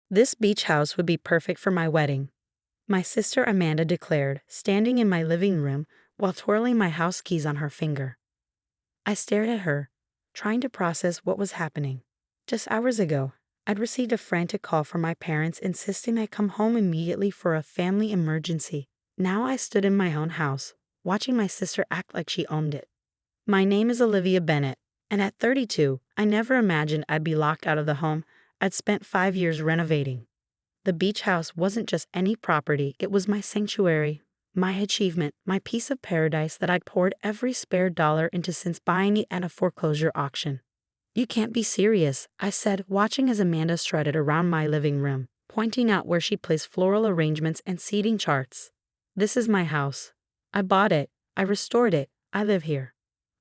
This beach house would be perfect for my wedding, my sister Amanda declared, standing in my living room while twirling my house keys on her finger. I stared at her, trying to process what was happening. Just hours ago, I'd received a frantic call from my parents insisting I come home immediately for a family emergency. Now I stood in my own house, watching my sister act like she owned it. My name is Olivia Bennett, and at 32, I never imagined I'd be locked out of the home I'd spent 5 years renovating. The beach house wasn't just any property, it was my sanctuary, my achievement, my piece of paradise that I'd poured every spare dollar into since buying it at a foreclosure auction. You can't be serious, I said, watching as Amanda strutted around my living room, pointing out where she placed floral arrangements and seating charts. This is my house. I bought it. I restored it. I live here.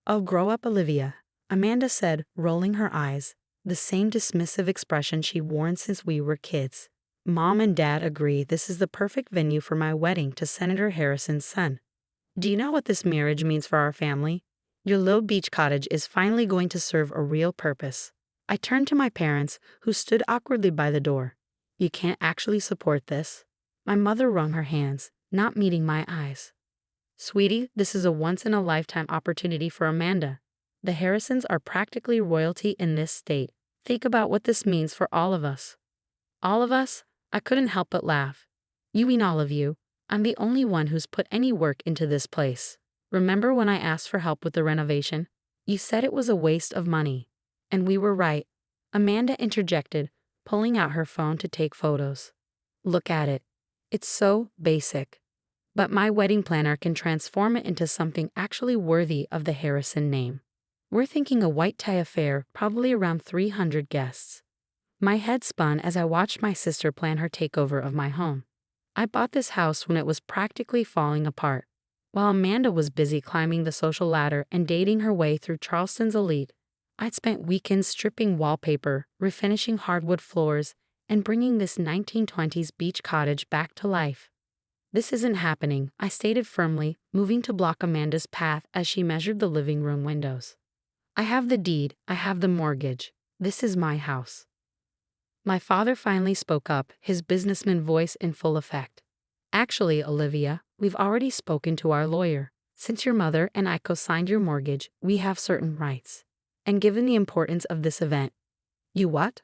Oh, grow up, Olivia, Amanda said, rolling her eyes, the same dismissive expression she'd worn since we were kids. Mom and Dad agree this is the perfect venue for my wedding to Senator Harrison's son. Do you know what this marriage means for our family? Your little beach cottage is finally going to serve a real purpose. I turned to my parents, who stood awkwardly by the door. You can't actually support this? My mother wrung her hands, not meeting my eyes. Sweetie, this is a once-in-a-lifetime opportunity for Amanda. The Harrisons are practically royalty in this state. Think about what this means for all of us. All of us? I couldn't help but laugh. You mean all of you? I'm the only one who's put any work into this place. Remember when I asked for help with the renovation? You said it was a waste of money. And we were right. Amanda interjected, pulling out her phone to take photos. Look at it. It's so basic. But my wedding planner can transform it into something actually worthy of the Harrison name. We're thinking a white tie affair, probably around 300 guests. My head spun as I watched my sister plan her takeover of my home. I bought this house when it was practically falling apart. While Amanda was busy climbing the social ladder and dating her way through Charleston's elite, I'd spent weekends stripping wallpaper, refinishing hardwood floors, and bringing this 1920s beach cottage back to life. This isn't happening, I stated firmly, moving to block Amanda's path as she measured the living room windows. I have the deed, I have the mortgage. This is my house. My father finally spoke up, his businessman voice in full effect. Actually, Olivia, we've already spoken to our lawyer. Since your mother and I co-signed your mortgage, we have certain rights. And given the importance of this event— You what?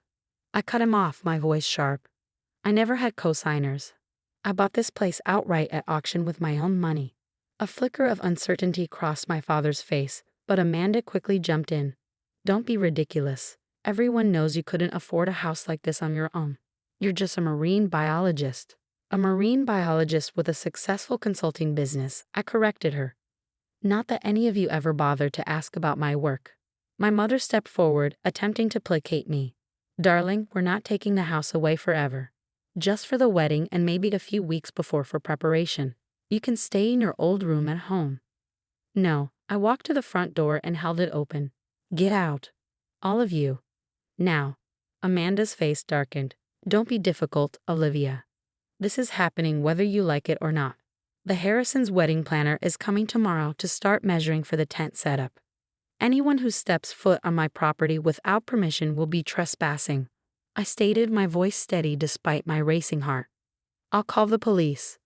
I cut him off, my voice sharp. I never had co-signers. I bought this place outright at auction with my own money. A flicker of uncertainty crossed my father's face, but Amanda quickly jumped in. Don't be ridiculous. Everyone knows you couldn't afford a house like this on your own. You're just a marine biologist. A marine biologist with a successful consulting business, I corrected her. Not that any of you ever bothered to ask about my work. My mother stepped forward, attempting to placate me. Darling, we're not taking the house away forever. Just for the wedding and maybe a few weeks before for preparation. You can stay in your old room at home. No, I walked to the front door and held it open. Get out. All of you. Now. Amanda's face darkened. Don't be difficult, Olivia. This is happening whether you like it or not. The Harrisons' wedding planner is coming tomorrow to start measuring for the tent setup. Anyone who steps foot on my property without permission will be trespassing. I stated, my voice steady despite my racing heart. I'll call the police.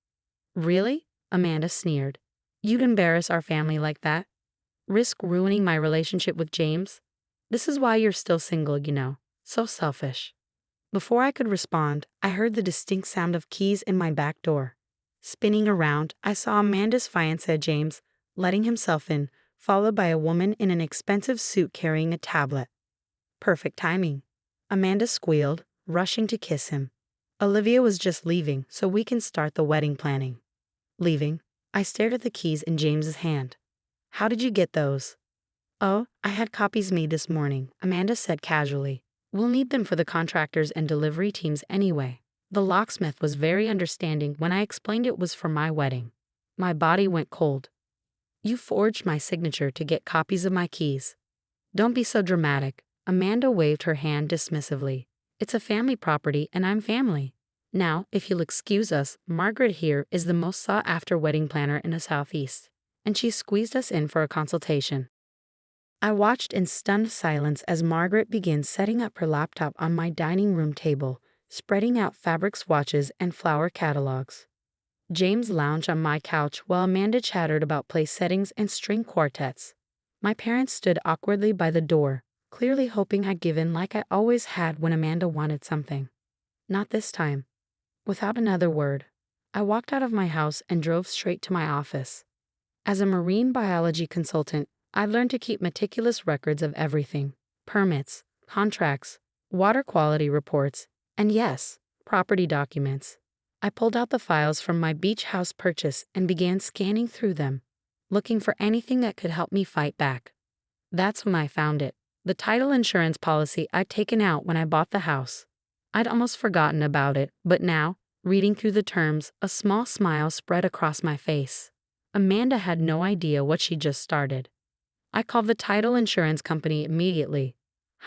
Really? Amanda sneered. You'd embarrass our family like that? Risk ruining my relationship with James? This is why you're still single, you know. So selfish. Before I could respond, I heard the distinct sound of keys in my back door. Spinning around, I saw Amanda's fiancé James letting himself in, followed by a woman in an expensive suit carrying a tablet. Perfect timing. Amanda squealed, rushing to kiss him. Olivia was just leaving, so we can start the wedding planning. Leaving? I stared at the keys in James's hand. How did you get those? Oh, I had copies made this morning, Amanda said casually. We'll need them for the contractors and delivery teams anyway. The locksmith was very understanding when I explained it was for my wedding. My body went cold. You forged my signature to get copies of my keys. Don't be so dramatic. Amanda waved her hand dismissively. It's a family property and I'm family. Now, if you'll excuse us, Margaret here is the most sought-after wedding planner in the Southeast, and she squeezed us in for a consultation. I watched in stunned silence as Margaret began setting up her laptop on my dining room table, spreading out fabric swatches and flower catalogs. James lounged on my couch while Amanda chattered about place settings and string quartets. My parents stood awkwardly by the door, clearly hoping I'd give in like I always had when Amanda wanted something. Not this time. Without another word, I walked out of my house and drove straight to my office. As a marine biology consultant, I learned to keep meticulous records of everything: permits, contracts, water quality reports, and yes, property documents. I pulled out the files from my beach house purchase and began scanning through them, looking for anything that could help me fight back. That's when I found it: the title insurance policy I'd taken out when I bought the house. I'd almost forgotten about it, but now, reading through the terms, a small smile spread across my face. Amanda had no idea what she just started. I called the title insurance company immediately.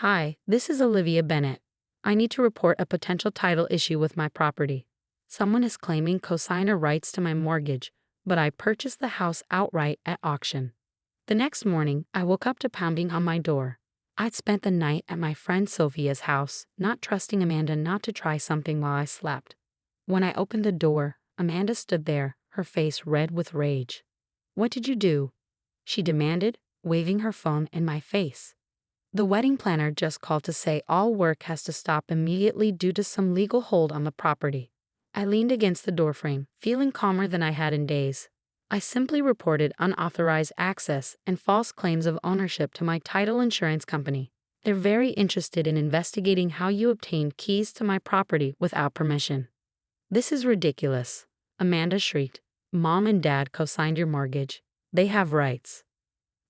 "Hi, this is Olivia Bennett. I need to report a potential title issue with my property. Someone is claiming cosigner rights to my mortgage, but I purchased the house outright at auction." The next morning, I woke up to pounding on my door. I'd spent the night at my friend Sophia's house, not trusting Amanda not to try something while I slept. When I opened the door, Amanda stood there, her face red with rage. "What did you do?" she demanded, waving her phone in my face. "The wedding planner just called to say all work has to stop immediately due to some legal hold on the property." I leaned against the doorframe, feeling calmer than I had in days. "I simply reported unauthorized access and false claims of ownership to my title insurance company. They're very interested in investigating how you obtained keys to my property without permission." "This is ridiculous," Amanda shrieked. "Mom and Dad co-signed your mortgage. They have rights."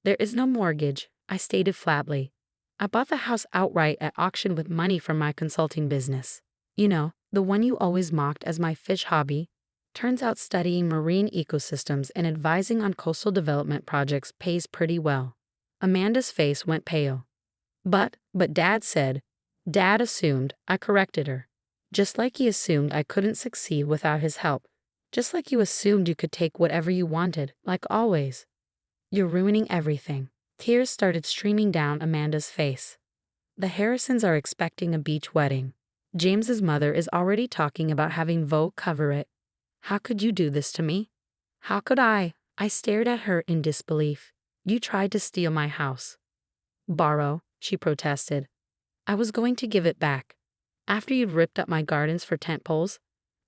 "There is no mortgage," I stated flatly. "I bought the house outright at auction with money from my consulting business. You know, the one you always mocked as my fish hobby. Turns out studying marine ecosystems and advising on coastal development projects pays pretty well." Amanda's face went pale. But Dad said." "Dad assumed," I corrected her. "Just like he assumed I couldn't succeed without his help. Just like you assumed you could take whatever you wanted, like always." "You're ruining everything." Tears started streaming down Amanda's face. "The Harrisons are expecting a beach wedding. James's mother is already talking about having Vogue cover it. How could you do this to me?" "How could I?" I stared at her in disbelief. "You tried to steal my house." "Borrow," she protested. "I was going to give it back. After you'd ripped up my gardens for tent poles?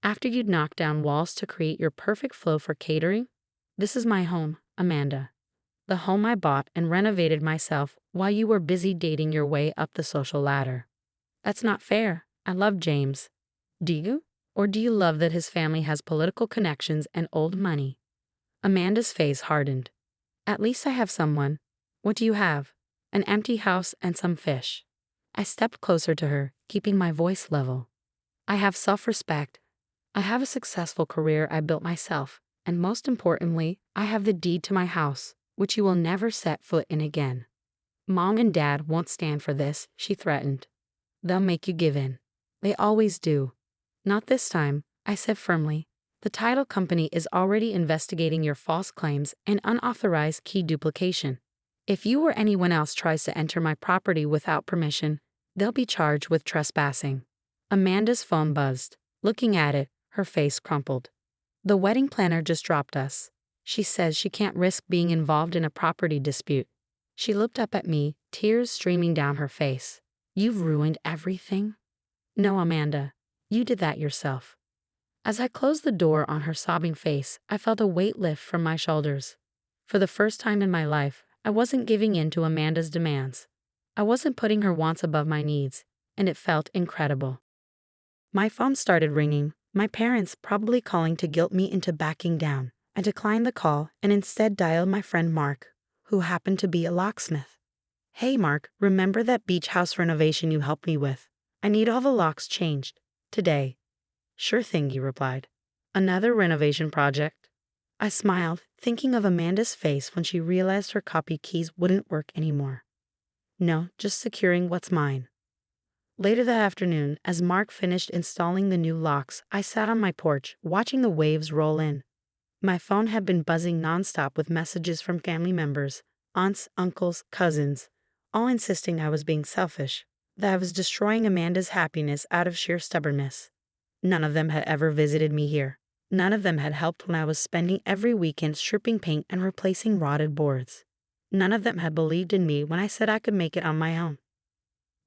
After you'd knocked down walls to create your perfect flow for catering? This is my home, Amanda. The home I bought and renovated myself while you were busy dating your way up the social ladder." "That's not fair. I love James." "Do you? Or do you love that his family has political connections and old money?" Amanda's face hardened. "At least I have someone. What do you have?" "An empty house and some fish." I stepped closer to her, keeping my voice level. "I have self-respect. I have a successful career I built myself, and most importantly, I have the deed to my house, which you will never set foot in again." "Mom and Dad won't stand for this," she threatened. "They'll make you give in. They always do." "Not this time," I said firmly. "The title company is already investigating your false claims and unauthorized key duplication. If you or anyone else tries to enter my property without permission, they'll be charged with trespassing." Amanda's phone buzzed. Looking at it, her face crumpled. "The wedding planner just dropped us. She says she can't risk being involved in a property dispute." She looked up at me, tears streaming down her face. "You've ruined everything?" "No, Amanda. You did that yourself." As I closed the door on her sobbing face, I felt a weight lift from my shoulders. For the first time in my life, I wasn't giving in to Amanda's demands. I wasn't putting her wants above my needs, and it felt incredible. My phone started ringing, my parents probably calling to guilt me into backing down. I declined the call and instead dialed my friend Mark, who happened to be a locksmith. "Hey Mark, remember that beach house renovation you helped me with? I need all the locks changed. Today." "Sure thing," he replied. "Another renovation project?" I smiled, thinking of Amanda's face when she realized her copy keys wouldn't work anymore. "No, just securing what's mine." Later that afternoon, as Mark finished installing the new locks, I sat on my porch, watching the waves roll in. My phone had been buzzing nonstop with messages from family members, aunts, uncles, cousins, all insisting I was being selfish. that I was destroying Amanda's happiness out of sheer stubbornness. None of them had ever visited me here. None of them had helped when I was spending every weekend stripping paint and replacing rotted boards. None of them had believed in me when I said I could make it on my own.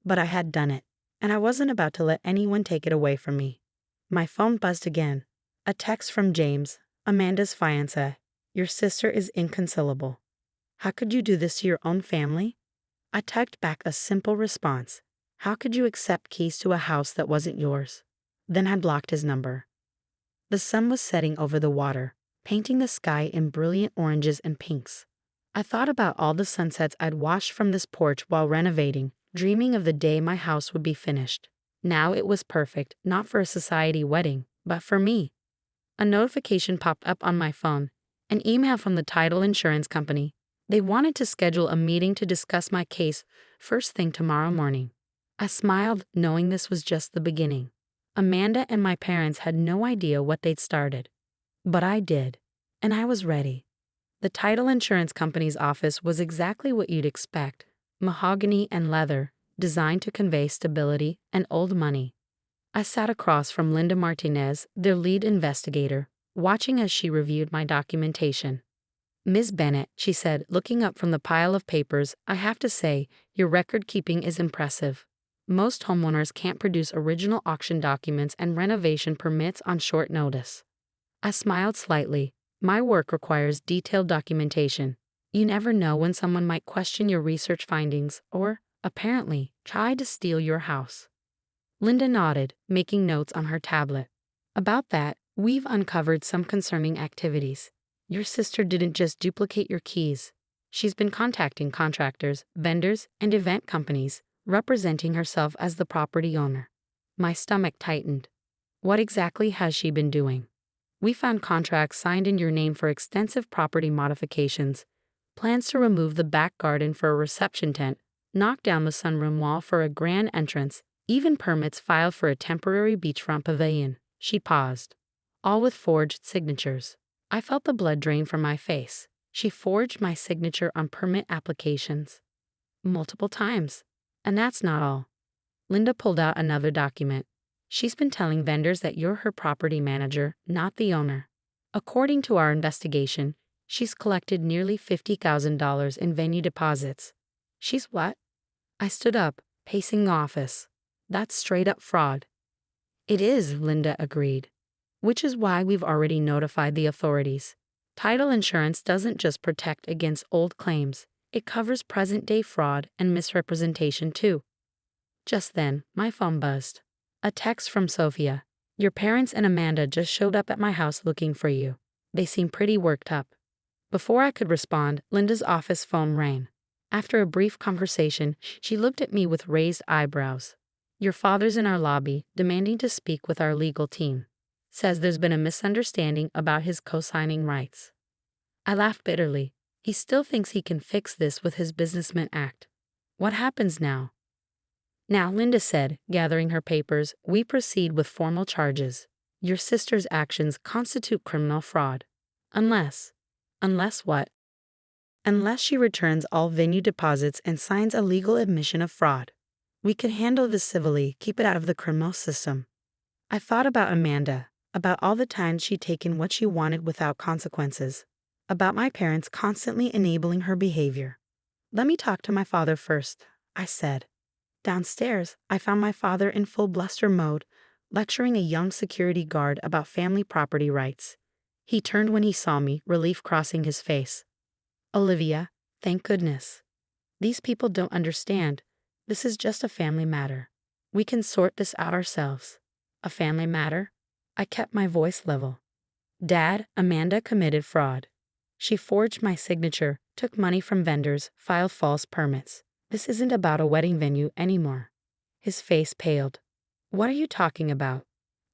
But I had done it, and I wasn't about to let anyone take it away from me. My phone buzzed again. A text from James, Amanda's fiancé. Your sister is inconsolable. How could you do this to your own family? I typed back a simple response. How could you accept keys to a house that wasn't yours? Then I blocked his number. The sun was setting over the water, painting the sky in brilliant oranges and pinks. I thought about all the sunsets I'd watched from this porch while renovating, dreaming of the day my house would be finished. Now it was perfect, not for a society wedding, but for me. A notification popped up on my phone, an email from the title insurance company. They wanted to schedule a meeting to discuss my case first thing tomorrow morning. I smiled, knowing this was just the beginning. Amanda and my parents had no idea what they'd started. But I did, and I was ready. The title insurance company's office was exactly what you'd expect: mahogany and leather, designed to convey stability and old money. I sat across from Linda Martinez, their lead investigator, watching as she reviewed my documentation. Ms. Bennett, she said, looking up from the pile of papers, I have to say, your record keeping is impressive. Most homeowners can't produce original auction documents and renovation permits on short notice. I smiled slightly. My work requires detailed documentation. You never know when someone might question your research findings or, apparently, try to steal your house. Linda nodded, making notes on her tablet. About that, we've uncovered some concerning activities. Your sister didn't just duplicate your keys. She's been contacting contractors, vendors, and event companies, representing herself as the property owner. My stomach tightened. What exactly has she been doing? We found contracts signed in your name for extensive property modifications, plans to remove the back garden for a reception tent, knock down the sunroom wall for a grand entrance, even permits filed for a temporary beachfront pavilion. She paused. All with forged signatures. I felt the blood drain from my face. She forged my signature on permit applications. Multiple times. And that's not all. Linda pulled out another document. She's been telling vendors that you're her property manager, not the owner. According to our investigation, she's collected nearly $50,000 in venue deposits. She's what? I stood up, pacing the office. That's straight up fraud. It is, Linda agreed. Which is why we've already notified the authorities. Title insurance doesn't just protect against old claims, it covers present-day fraud and misrepresentation too. Just then, my phone buzzed. A text from Sophia. Your parents and Amanda just showed up at my house looking for you. They seem pretty worked up. Before I could respond, Linda's office phone rang. After a brief conversation, she looked at me with raised eyebrows. Your father's in our lobby, demanding to speak with our legal team. Says there's been a misunderstanding about his co-signing rights. I laughed bitterly. He still thinks he can fix this with his businessman act. What happens now? Now, Linda said, gathering her papers, we proceed with formal charges. Your sister's actions constitute criminal fraud. Unless what? Unless she returns all venue deposits and signs a legal admission of fraud. We could handle this civilly, keep it out of the criminal system. I thought about Amanda, about all the times she'd taken what she wanted without consequences, about my parents constantly enabling her behavior. Let me talk to my father first, I said. Downstairs, I found my father in full bluster mode, lecturing a young security guard about family property rights. He turned when he saw me, relief crossing his face. Olivia, thank goodness. These people don't understand. This is just a family matter. We can sort this out ourselves. A family matter? I kept my voice level. Dad, Amanda committed fraud. She forged my signature, took money from vendors, filed false permits. This isn't about a wedding venue anymore. His face paled. What are you talking about?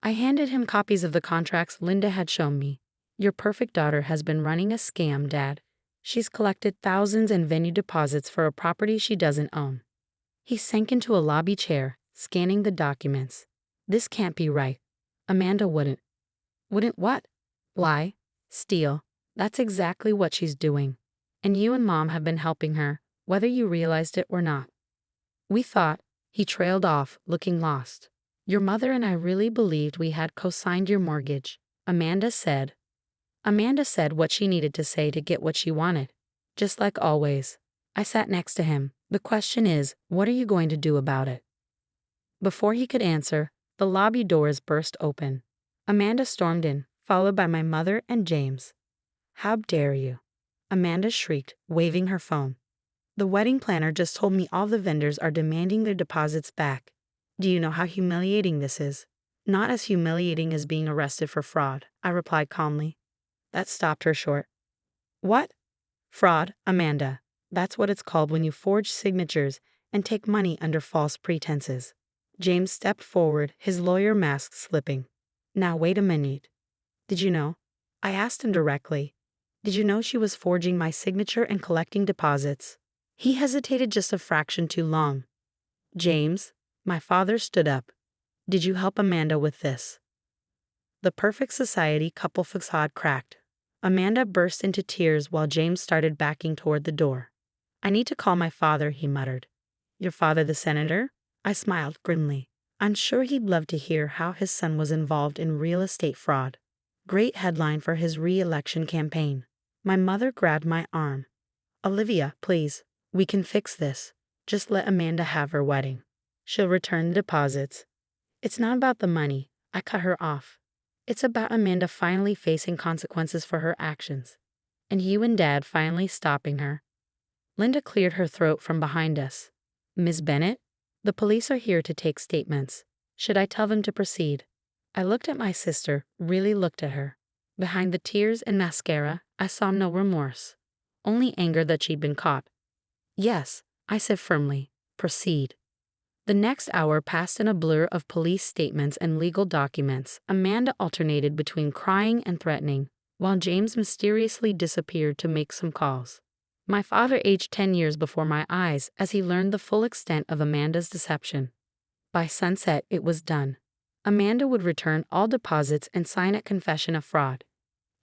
I handed him copies of the contracts Linda had shown me. Your perfect daughter has been running a scam, Dad. She's collected thousands in venue deposits for a property she doesn't own. He sank into a lobby chair, scanning the documents. This can't be right. Amanda wouldn't. Wouldn't what? Lie? Steal. That's exactly what she's doing. And you and Mom have been helping her, whether you realized it or not. We thought, He trailed off, looking lost. Your mother and I really believed we had co-signed your mortgage, Amanda said. Amanda said what she needed to say to get what she wanted. Just like always. I sat next to him. The question is, what are you going to do about it? Before he could answer, the lobby doors burst open. Amanda stormed in, followed by my mother and James. How dare you? Amanda shrieked, waving her phone. The wedding planner just told me all the vendors are demanding their deposits back. Do you know how humiliating this is? Not as humiliating as being arrested for fraud, I replied calmly. That stopped her short. What? Fraud, Amanda. That's what it's called when you forge signatures and take money under false pretenses. James stepped forward, his lawyer mask slipping. Now wait a minute. Did you know? I asked him directly. Did you know she was forging my signature and collecting deposits? He hesitated just a fraction too long. James, my father stood up. Did you help Amanda with this? The perfect society couple facade cracked. Amanda burst into tears while James started backing toward the door. I need to call my father, he muttered. Your father the senator? I smiled grimly. I'm sure he'd love to hear how his son was involved in real estate fraud. Great headline for his re-election campaign. My mother grabbed my arm. Olivia, please, we can fix this. Just let Amanda have her wedding. She'll return the deposits. It's not about the money. I cut her off. It's about Amanda finally facing consequences for her actions. And you and Dad finally stopping her. Linda cleared her throat from behind us. Miss Bennett? The police are here to take statements. Should I tell them to proceed? I looked at my sister, really looked at her. Behind the tears and mascara, I saw no remorse. Only anger that she'd been caught. Yes, I said firmly. Proceed. The next hour passed in a blur of police statements and legal documents. Amanda alternated between crying and threatening, while James mysteriously disappeared to make some calls. My father aged 10 years before my eyes as he learned the full extent of Amanda's deception. By sunset, it was done. Amanda would return all deposits and sign a confession of fraud.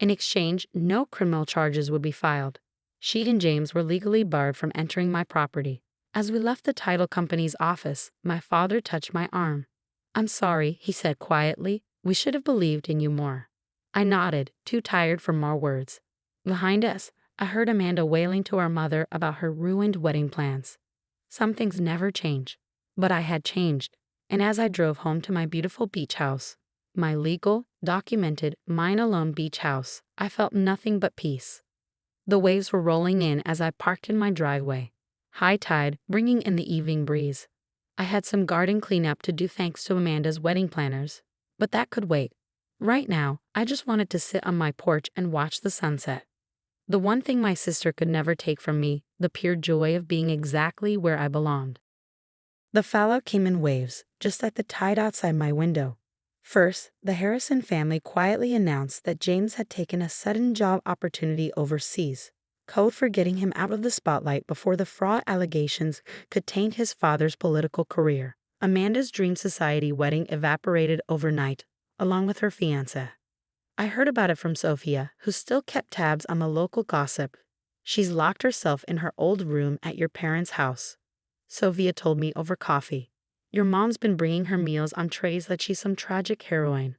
In exchange, no criminal charges would be filed. She and James were legally barred from entering my property. As we left the title company's office, my father touched my arm. I'm sorry, he said quietly. We should have believed in you more. I nodded, too tired for more words. Behind us, I heard Amanda wailing to our mother about her ruined wedding plans. Some things never change, but I had changed, and as I drove home to my beautiful beach house, my legal, documented, mine-alone beach house, I felt nothing but peace. The waves were rolling in as I parked in my driveway. High tide, bringing in the evening breeze. I had some garden cleanup to do thanks to Amanda's wedding planners, but that could wait. Right now, I just wanted to sit on my porch and watch the sunset. The one thing my sister could never take from me, the pure joy of being exactly where I belonged. The fallout came in waves, just like the tide outside my window. First, the Harrison family quietly announced that James had taken a sudden job opportunity overseas, code for getting him out of the spotlight before the fraud allegations could taint his father's political career. Amanda's dream society wedding evaporated overnight, along with her fiancé. I heard about it from Sophia, who still kept tabs on the local gossip. She's locked herself in her old room at your parents' house. Sophia told me over coffee. Your mom's been bringing her meals on trays like she's some tragic heroine.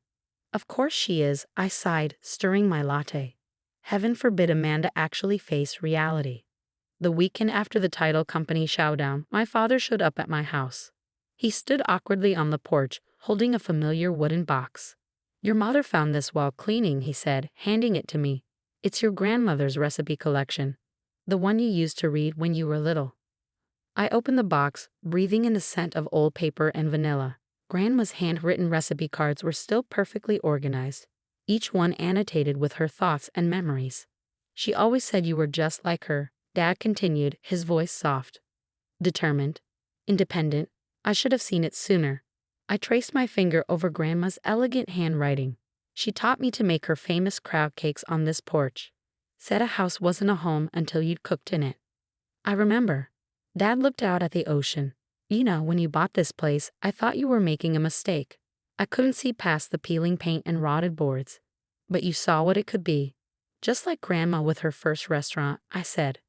Of course she is, I sighed, stirring my latte. Heaven forbid Amanda actually face reality. The weekend after the title company showdown, my father showed up at my house. He stood awkwardly on the porch, holding a familiar wooden box. Your mother found this while cleaning, he said, handing it to me. It's your grandmother's recipe collection. The one you used to read when you were little. I opened the box, breathing in the scent of old paper and vanilla. Grandma's handwritten recipe cards were still perfectly organized, each one annotated with her thoughts and memories. She always said you were just like her, Dad continued, his voice soft. Determined. Independent. I should have seen it sooner. I traced my finger over Grandma's elegant handwriting. She taught me to make her famous crowd cakes on this porch. Said a house wasn't a home until you'd cooked in it. I remember. Dad looked out at the ocean. You know, when you bought this place, I thought you were making a mistake. I couldn't see past the peeling paint and rotted boards. But you saw what it could be. Just like Grandma with her first restaurant, I said.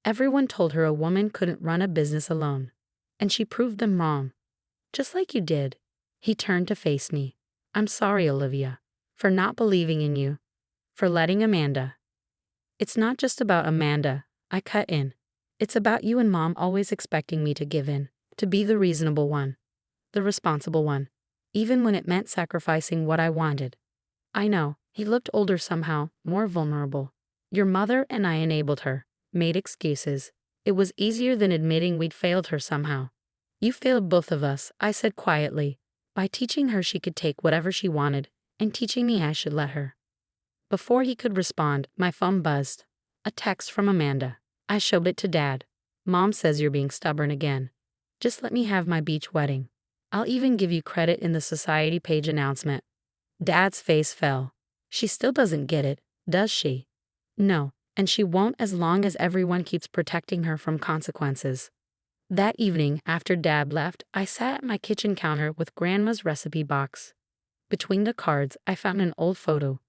Everyone told her a woman couldn't run a business alone. And she proved them wrong. Just like you did. He turned to face me. I'm sorry, Olivia. For not believing in you. For letting Amanda. It's not just about Amanda, I cut in. It's about you and Mom always expecting me to give in, to be the reasonable one, the responsible one, even when it meant sacrificing what I wanted. I know, he looked older somehow, more vulnerable. Your mother and I enabled her, made excuses. It was easier than admitting we'd failed her somehow. You failed both of us, I said quietly, by teaching her she could take whatever she wanted, and teaching me I should let her. Before he could respond, my phone buzzed. A text from Amanda. I showed it to Dad. Mom says you're being stubborn again. Just let me have my beach wedding. I'll even give you credit in the society page announcement. Dad's face fell. She still doesn't get it, does she? No, and she won't as long as everyone keeps protecting her from consequences. That evening, after Dad left, I sat at my kitchen counter with Grandma's recipe box. Between the cards, I found an old photo.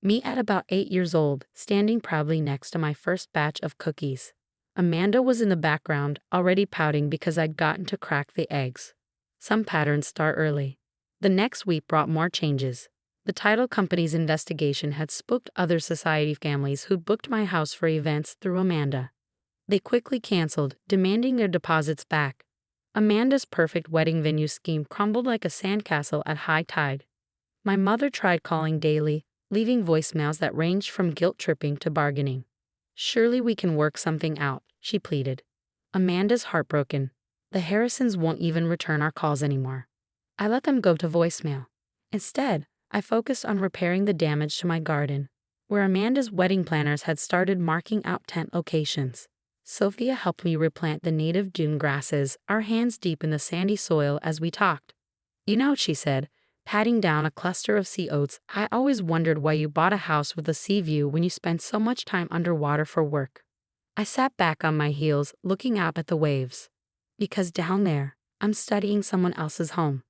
Me at about 8 years old, standing proudly next to my first batch of cookies. Amanda was in the background, already pouting because I'd gotten to crack the eggs. Some patterns start early. The next week brought more changes. The title company's investigation had spooked other society families who'd booked my house for events through Amanda. They quickly canceled, demanding their deposits back. Amanda's perfect wedding venue scheme crumbled like a sandcastle at high tide. My mother tried calling daily, leaving voicemails that ranged from guilt-tripping to bargaining. Surely we can work something out, she pleaded. Amanda's heartbroken. The Harrisons won't even return our calls anymore. I let them go to voicemail. Instead, I focused on repairing the damage to my garden, where Amanda's wedding planners had started marking out tent locations. Sophia helped me replant the native dune grasses, our hands deep in the sandy soil as we talked. You know, she said, patting down a cluster of sea oats, I always wondered why you bought a house with a sea view when you spend so much time underwater for work. I sat back on my heels, looking out at the waves. Because down there, I'm studying someone else's home.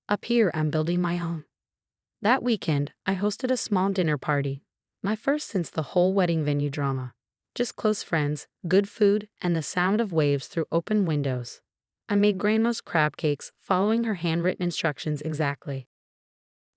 Up here, I'm building my own. That weekend, I hosted a small dinner party, my first since the whole wedding venue drama. Just close friends, good food, and the sound of waves through open windows. I made Grandma's crab cakes, following her handwritten instructions exactly.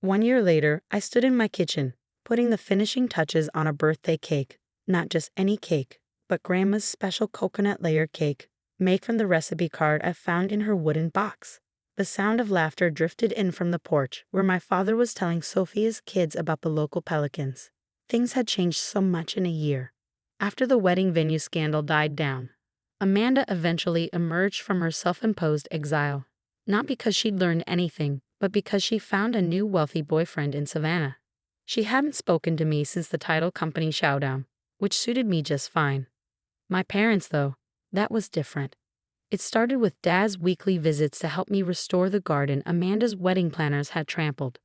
1 year later, I stood in my kitchen, putting the finishing touches on a birthday cake. Not just any cake, but Grandma's special coconut layer cake, made from the recipe card I found in her wooden box. The sound of laughter drifted in from the porch, where my father was telling Sophia's kids about the local pelicans. Things had changed so much in a year. After the wedding venue scandal died down, Amanda eventually emerged from her self-imposed exile. Not because she'd learned anything, but because she found a new wealthy boyfriend in Savannah. She hadn't spoken to me since the title company showdown, which suited me just fine. My parents, though, that was different. It started with Dad's weekly visits to help me restore the garden Amanda's wedding planners had trampled.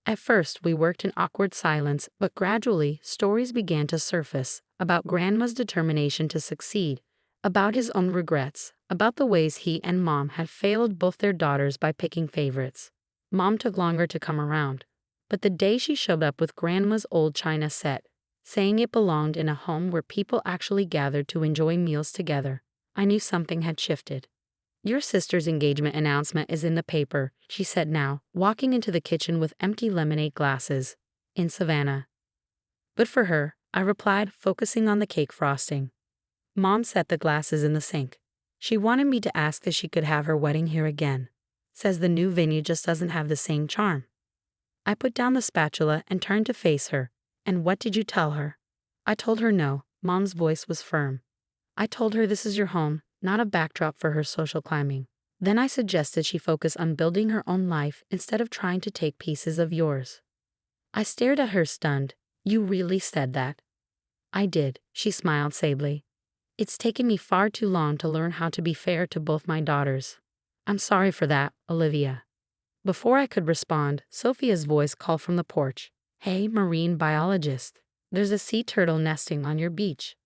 At first, we worked in awkward silence, but gradually, stories began to surface about Grandma's determination to succeed, about his own regrets, about the ways he and Mom had failed both their daughters by picking favorites. Mom took longer to come around, but the day she showed up with Grandma's old china set, saying it belonged in a home where people actually gathered to enjoy meals together, I knew something had shifted. Your sister's engagement announcement is in the paper, she said now, walking into the kitchen with empty lemonade glasses. In Savannah. Good for her, I replied, focusing on the cake frosting. Mom set the glasses in the sink. She wanted me to ask if she could have her wedding here again. Says the new venue just doesn't have the same charm. I put down the spatula and turned to face her. And what did you tell her? I told her no. Mom's voice was firm. I told her this is your home, not a backdrop for her social climbing. Then I suggested she focus on building her own life instead of trying to take pieces of yours. I stared at her stunned. You really said that? I did, she smiled sadly. It's taken me far too long to learn how to be fair to both my daughters. I'm sorry for that, Olivia. Before I could respond, Sophia's voice called from the porch. Hey, marine biologist. There's a sea turtle nesting on your beach.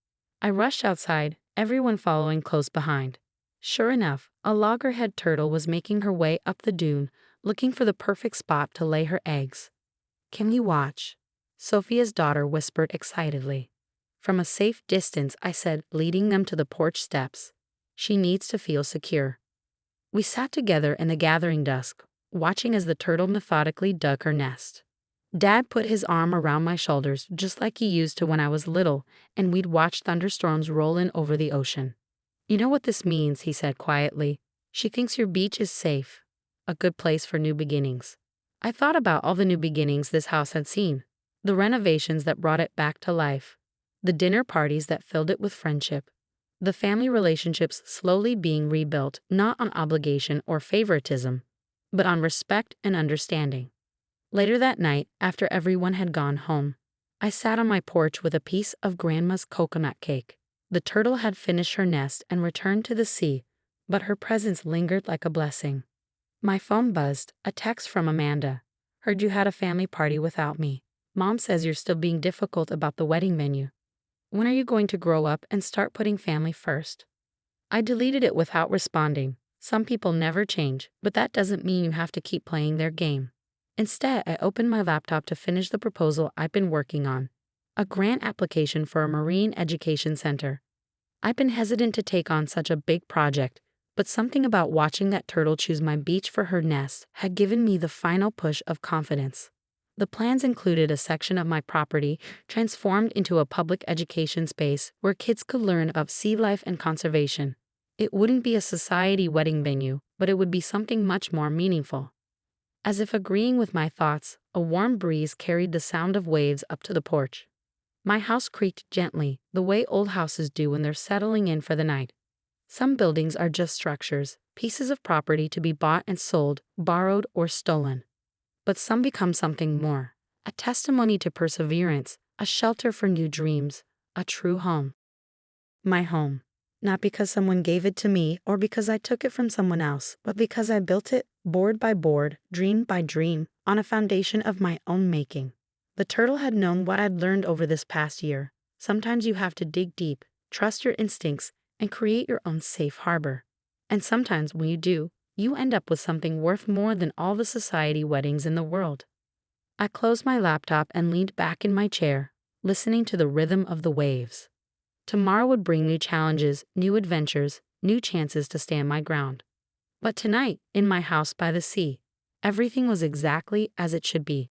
I rushed outside, everyone following close behind. Sure enough, a loggerhead turtle was making her way up the dune, looking for the perfect spot to lay her eggs. Can we watch? Sophia's daughter whispered excitedly. From a safe distance, I said, leading them to the porch steps. She needs to feel secure. We sat together in the gathering dusk, watching as the turtle methodically dug her nest. Dad put his arm around my shoulders just like he used to when I was little, and we'd watch thunderstorms roll in over the ocean. "You know what this means," he said quietly. "She thinks your beach is safe, a good place for new beginnings." I thought about all the new beginnings this house had seen, the renovations that brought it back to life, the dinner parties that filled it with friendship, the family relationships slowly being rebuilt not on obligation or favoritism, but on respect and understanding. Later that night, after everyone had gone home, I sat on my porch with a piece of Grandma's coconut cake. The turtle had finished her nest and returned to the sea, but her presence lingered like a blessing. My phone buzzed, a text from Amanda. "Heard you had a family party without me. Mom says you're still being difficult about the wedding venue. When are you going to grow up and start putting family first?" I deleted it without responding. Some people never change, but that doesn't mean you have to keep playing their game. Instead, I opened my laptop to finish the proposal I've been working on, a grant application for a marine education center. I've been hesitant to take on such a big project, but something about watching that turtle choose my beach for her nest had given me the final push of confidence. The plans included a section of my property transformed into a public education space where kids could learn about sea life and conservation. It wouldn't be a society wedding venue, but it would be something much more meaningful. As if agreeing with my thoughts, a warm breeze carried the sound of waves up to the porch. My house creaked gently, the way old houses do when they're settling in for the night. Some buildings are just structures, pieces of property to be bought and sold, borrowed or stolen. But some become something more, a testimony to perseverance, a shelter for new dreams, a true home. My home. Not because someone gave it to me or because I took it from someone else, but because I built it, board by board, dream by dream, on a foundation of my own making. The turtle had known what I'd learned over this past year. Sometimes you have to dig deep, trust your instincts, and create your own safe harbor. And sometimes when you do, you end up with something worth more than all the society weddings in the world. I closed my laptop and leaned back in my chair, listening to the rhythm of the waves. Tomorrow would bring new challenges, new adventures, new chances to stand my ground. But tonight, in my house by the sea, everything was exactly as it should be.